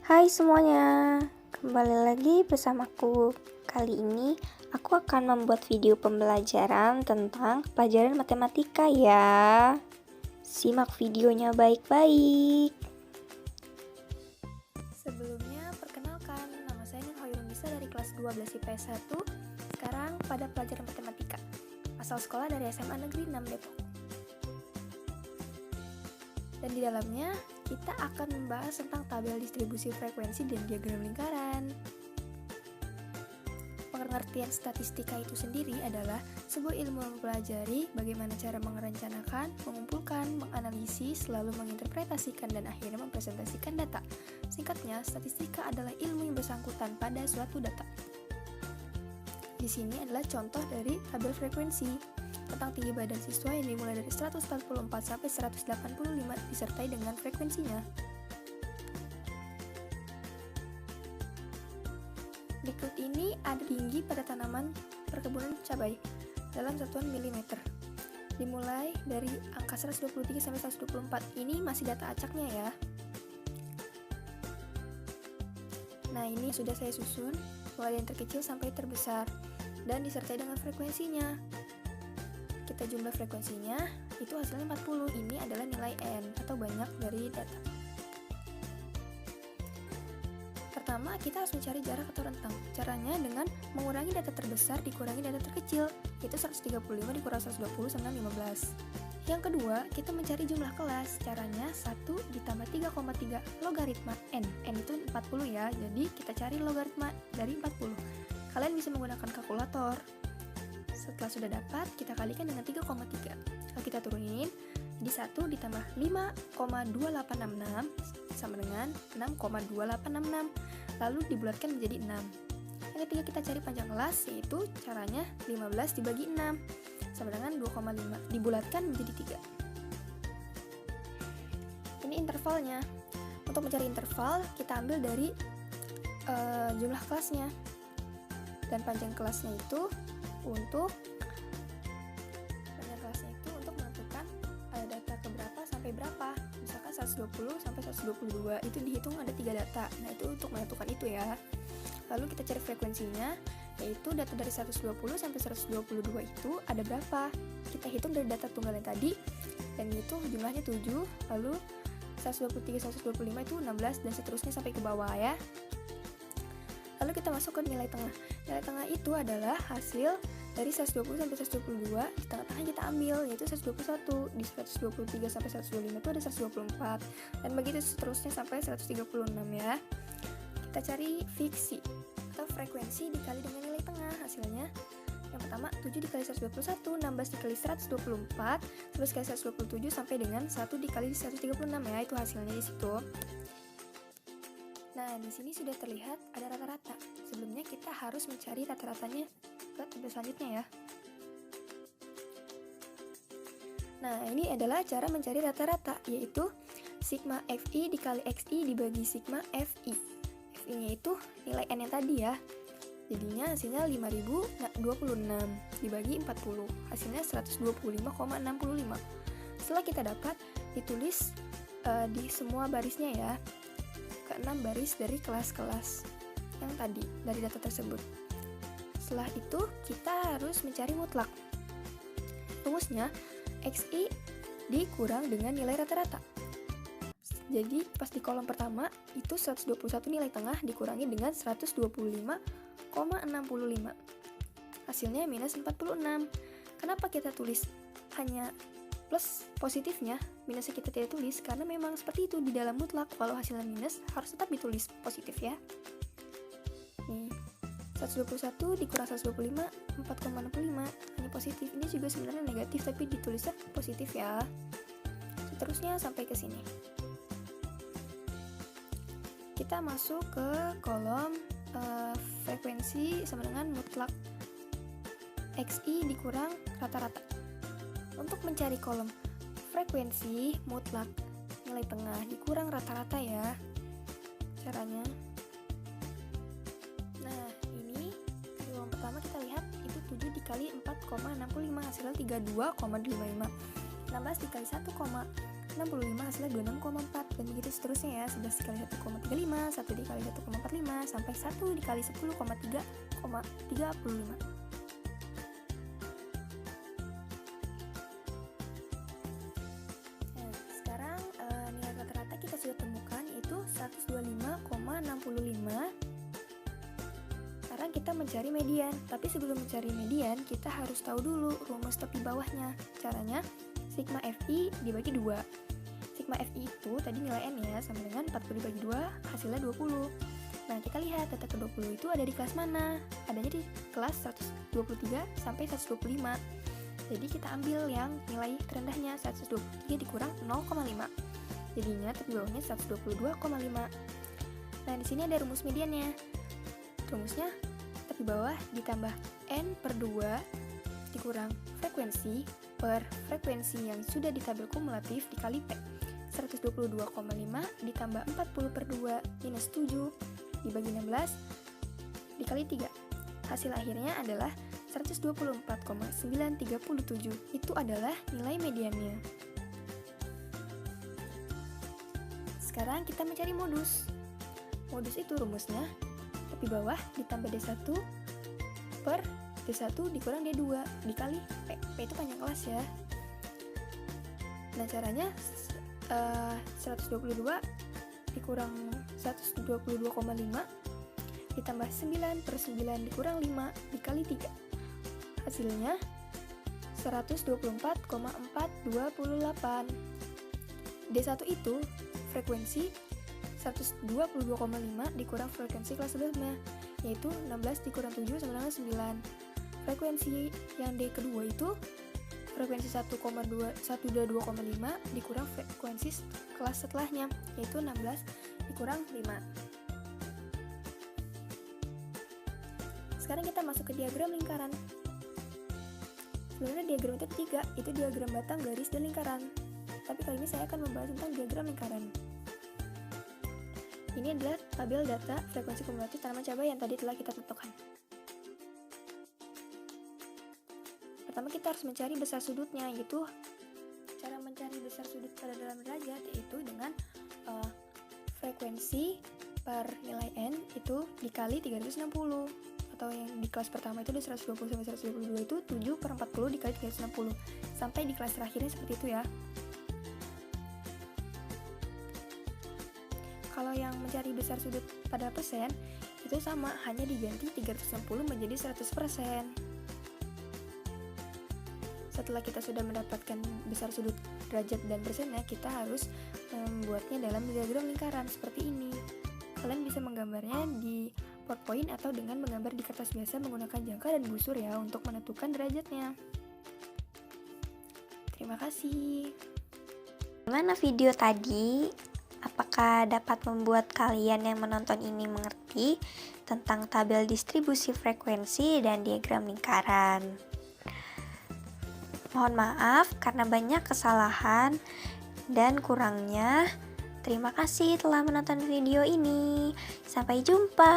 Hai semuanya, kembali lagi bersamaku. Kali ini aku akan membuat video pembelajaran tentang pelajaran matematika ya. Simak videonya baik-baik. Sebelumnya perkenalkan, nama saya Nurhoirunisa dari kelas 12 IPS 1. Sekarang pada pelajaran matematika. Asal sekolah dari SMA Negeri 6 Depok. Dan di dalamnya kita akan membahas tentang tabel distribusi frekuensi dan diagram lingkaran. Pengertian statistika itu sendiri adalah sebuah ilmu yang mempelajari bagaimana cara merencanakan, mengumpulkan, menganalisis, lalu menginterpretasikan, dan akhirnya mempresentasikan data. Singkatnya, statistika adalah ilmu yang bersangkutan pada suatu data. Di sini adalah contoh dari tabel frekuensi tentang tinggi badan siswa yang dimulai dari 144 sampai 185 disertai dengan frekuensinya. Berikut ini ada tinggi pada tanaman perkebunan cabai dalam satuan milimeter. Dimulai dari angka 123 sampai 124. Ini masih data acaknya ya. Nah, ini sudah saya susun mulai dari yang terkecil sampai terbesar dan disertai dengan frekuensinya. Kita jumlah frekuensinya, itu hasilnya 40. Ini adalah nilai N atau banyak dari data. Pertama, kita harus mencari jarak atau rentang. Caranya dengan mengurangi data terbesar dikurangi data terkecil, yaitu 135 dikurang 120 sama 15. Yang kedua, kita mencari jumlah kelas. Caranya 1 ditambah 3,3 logaritma N. N itu 40 ya, jadi kita cari logaritma dari 40. Kalian bisa menggunakan kalkulator. Setelah sudah dapat, kita kalikan dengan 3,3. Kalau kita turunin, di 1 ditambah 5,2866 sama dengan 6,2866. Lalu dibulatkan menjadi 6. Yang ketiga, kita cari panjang kelas, yaitu caranya 15 dibagi 6 sama dengan 2,5. Dibulatkan menjadi 3. Ini intervalnya. Untuk mencari interval, kita ambil dari jumlah kelasnya. Dan panjang kelasnya itu untuk menentukan data keberapa sampai berapa. Misalkan 120 sampai 122 itu dihitung ada 3 data. Nah, itu untuk menentukan itu ya. Lalu kita cari frekuensinya, yaitu data dari 120 sampai 122 itu ada berapa. Kita hitung dari data tunggal yang tadi, dan itu jumlahnya 7. Lalu 123 125 itu 16 dan seterusnya sampai ke bawah ya. Lalu kita masuk ke nilai tengah. Nilai tengah itu adalah hasil dari 120 sampai 122, di tengah-tengah kita ambil, yaitu 121. Di 123 sampai 125 itu ada 124, dan begitu seterusnya sampai 136 ya. Kita cari fiksi atau frekuensi dikali dengan nilai tengah. Hasilnya yang pertama 7 dikali 121, 16 dikali 124, 11 dikali 127 sampai dengan 1 dikali 136 ya. Itu hasilnya di situ. Nah, di sini sudah terlihat ada rata-rata. Sebelumnya kita harus mencari rata-ratanya ke tabel selanjutnya ya. Nah, ini adalah cara mencari rata-rata, yaitu sigma FI dikali XI dibagi sigma FI. FI-nya itu nilai N yang tadi ya. Jadinya hasilnya 5026 dibagi 40. Hasilnya 125,65. Setelah kita dapat, ditulis di semua barisnya ya. Ke-6 baris dari kelas-kelas yang tadi dari data tersebut. Setelah itu kita harus mencari mutlak. Rumusnya XI dikurang dengan nilai rata-rata. Jadi pas di kolom pertama itu 121 nilai tengah dikurangi dengan 125,65. Hasilnya minus 46. Kenapa kita tulis hanya plus positifnya, minusnya kita tidak tulis karena memang seperti itu di dalam mutlak. Kalau hasilnya minus harus tetap ditulis positif ya. Nih, 121 dikurang 125, 4,65 hanya positif. Ini juga sebenarnya negatif tapi ditulisnya positif ya. Seterusnya sampai ke sini. Kita masuk ke kolom frekuensi sama dengan mutlak XI dikurang rata-rata. Untuk mencari kolom frekuensi mutlak nilai tengah dikurang rata-rata ya caranya. Nah, ini kolom pertama kita lihat itu 7 dikali 4,65 hasilnya 32,25. 16 dikali 65 hasilnya 26,4, dan begitu seterusnya ya. 11 dikali 1,35, 1 dikali 1,45, sampai 1 dikali 10,3,35. Nah, sekarang nilai rata-rata kita sudah temukan, yaitu 125,65. Sekarang kita mencari median, tapi sebelum mencari median, kita harus tahu dulu rumus tepi bawahnya. Caranya, sigma FI dibagi 2. Sigma FI itu tadi nilai N ya, sama dengan 40 dibagi 2, hasilnya 20. Nah, kita lihat data ke-20 itu ada di kelas mana? Adanya di kelas 123 sampai 125. Jadi kita ambil yang nilai terendahnya, 123 dikurang 0,5. Jadinya tepi bawahnya 122,5. Nah, di sini ada rumus mediannya. Rumusnya tepi bawah ditambah N per 2 dikurang frekuensi per frekuensi yang sudah di tabel kumulatif dikali P. 122,5 ditambah 40 per 2 minus 7 dibagi 16 dikali 3. Hasil akhirnya adalah 124,937. Itu adalah nilai mediannya. Sekarang kita mencari modus. Modus itu rumusnya tepi bawah ditambah D1 per D1 dikurang D2 dikali P. P itu panjang kelas ya. Nah, caranya 122 dikurang 122,5 ditambah 9 per 9 dikurang 5 dikali 3. Hasilnya 124,428. D1 itu frekuensi 122,5 dikurang frekuensi kelas sebelumnya, yaitu 16 dikurang 7 sama dengan 9. Frekuensi yang D kedua itu frekuensi 122,5 dikurang frekuensi kelas setelahnya, yaitu 16 dikurang 5. Sekarang kita masuk ke diagram lingkaran. Sebenarnya diagram itu 3, itu diagram batang, garis, dan lingkaran. Tapi kali ini saya akan membahas tentang diagram lingkaran. Ini adalah tabel data frekuensi kumulatif tanaman cabai yang tadi telah kita tentukan. Pertama kita harus mencari besar sudutnya, yaitu cara mencari besar sudut pada dalam derajat yaitu dengan frekuensi per nilai N itu dikali 360, atau yang di kelas pertama itu di 120 sampai 122 itu 7 per 40 dikali 360, sampai di kelas terakhirnya seperti itu ya. Kalau yang mencari besar sudut pada persen, itu sama, hanya diganti 360 menjadi 100%. Setelah kita sudah mendapatkan besar sudut derajat dan persennya, kita harus membuatnya dalam diagram lingkaran seperti ini. Kalian bisa menggambarnya di PowerPoint atau dengan menggambar di kertas biasa menggunakan jangka dan busur ya untuk menentukan derajatnya. Terima kasih. Gimana video tadi? Apakah dapat membuat kalian yang menonton ini mengerti tentang tabel distribusi frekuensi dan diagram lingkaran? Mohon maaf karena banyak kesalahan dan kurangnya. Terima kasih telah menonton video ini. Sampai jumpa.